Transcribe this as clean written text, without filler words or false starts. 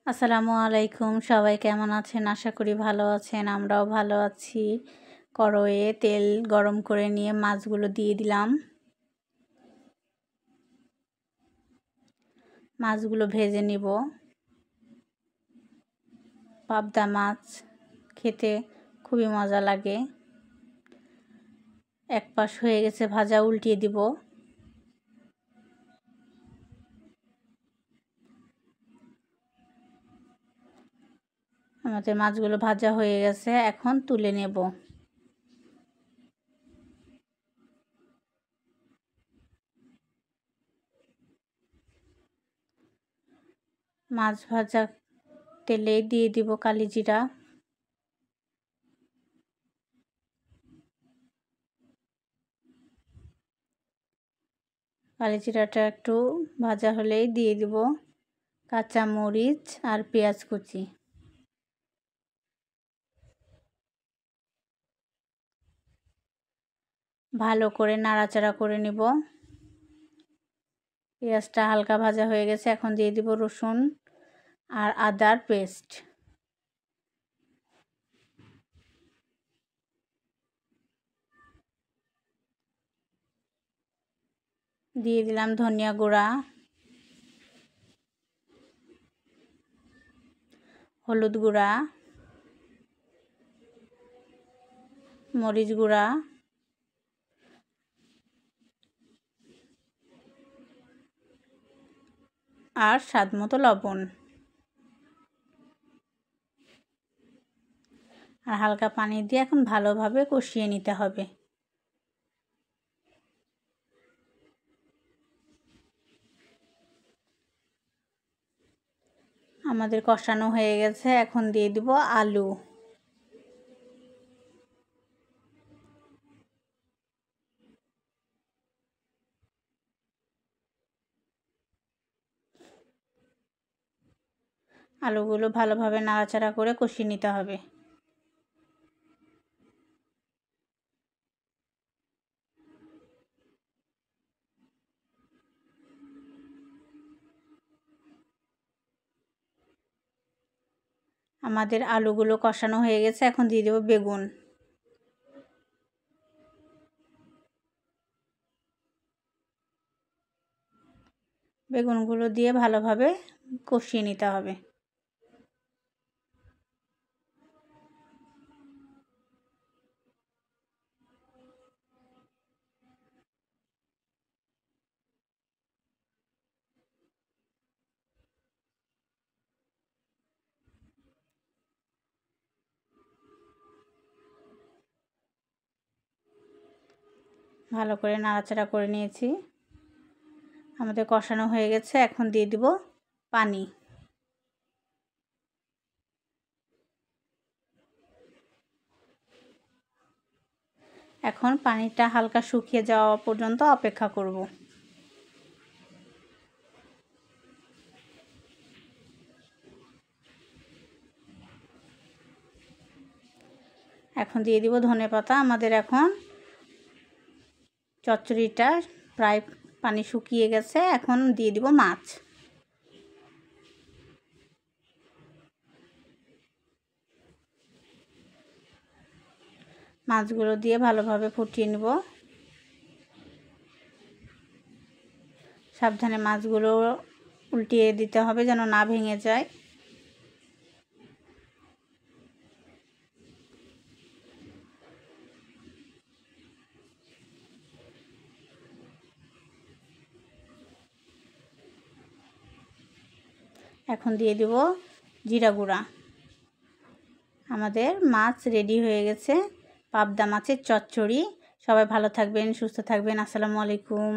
আসসালামু আলাইকুম, সবাই কেমন আছেন? আশা করি ভালো আছেন। আমরাও ভালো আছি। কড়াইয়ে তেল গরম করে নিয়ে মাছগুলো দিয়ে দিলাম। মাছগুলো ভেজে নিব। পাবদা মাছ খেতে খুবই মজা লাগে। এক পাশ হয়ে গেছে ভাজা, উল্টিয়ে দিব। আমাদের মাছগুলো ভাজা হয়ে গেছে, এখন তুলে নেব। মাছ ভাজা তেলে দিয়ে দিব কালিজিরা। কালিজিরাটা একটু ভাজা হলেই দিয়ে দিব কাঁচা মরিচ আর পেঁয়াজ কুচি। ভালো করে নাড়াচাড়া করে নিব। পেঁয়াজটা হালকা ভাজা হয়ে গেছে, এখন দিয়ে দিব রসুন আর আদার পেস্ট। দিয়ে দিলাম ধনিয়া গুঁড়া, হলুদ গুঁড়া, মরিচ গুঁড়া, আর স্বাদমতো লবণ। আর হালকা পানি দিয়ে এখন ভালোভাবে কষিয়ে নিতে হবে। আমাদের কষানো হয়ে গেছে, এখন দিয়ে দিব আলু। আলুগুলো ভালোভাবে নাড়াচাড়া করে কষিয়ে নিতে হবে। আমাদের আলুগুলো কষানো হয়ে গেছে, এখন দিয়ে দেব বেগুন। বেগুনগুলো দিয়ে ভালোভাবে কষিয়ে নিতে হবে। ভালো করে নাড়াচাড়া করে নিয়েছি। আমাদের কষানো হয়ে গেছে, এখন দিয়ে দিব পানি। এখন পানিটা হালকা শুকিয়ে যাওয়া পর্যন্ত অপেক্ষা করব। এখন দিয়ে দিব ধনেপাতা। আমাদের এখন চচ্চড়িটা প্রায় পানি শুকিয়ে গেছে, এখন দিয়ে দিব মাছ। মাছগুলো দিয়ে ভালোভাবে ফুটিয়ে নেব। সাবধানে মাছগুলো উল্টিয়ে দিতে হবে যেন না ভেঙে যায়। এখন দিয়ে দেব জিরা গুঁড়া। আমাদের মাছ রেডি হয়ে গেছে, পাবদা মাছের চচ্চড়ি। সবাই ভালো থাকবেন, সুস্থ থাকবেন। আসসালামু আলাইকুম।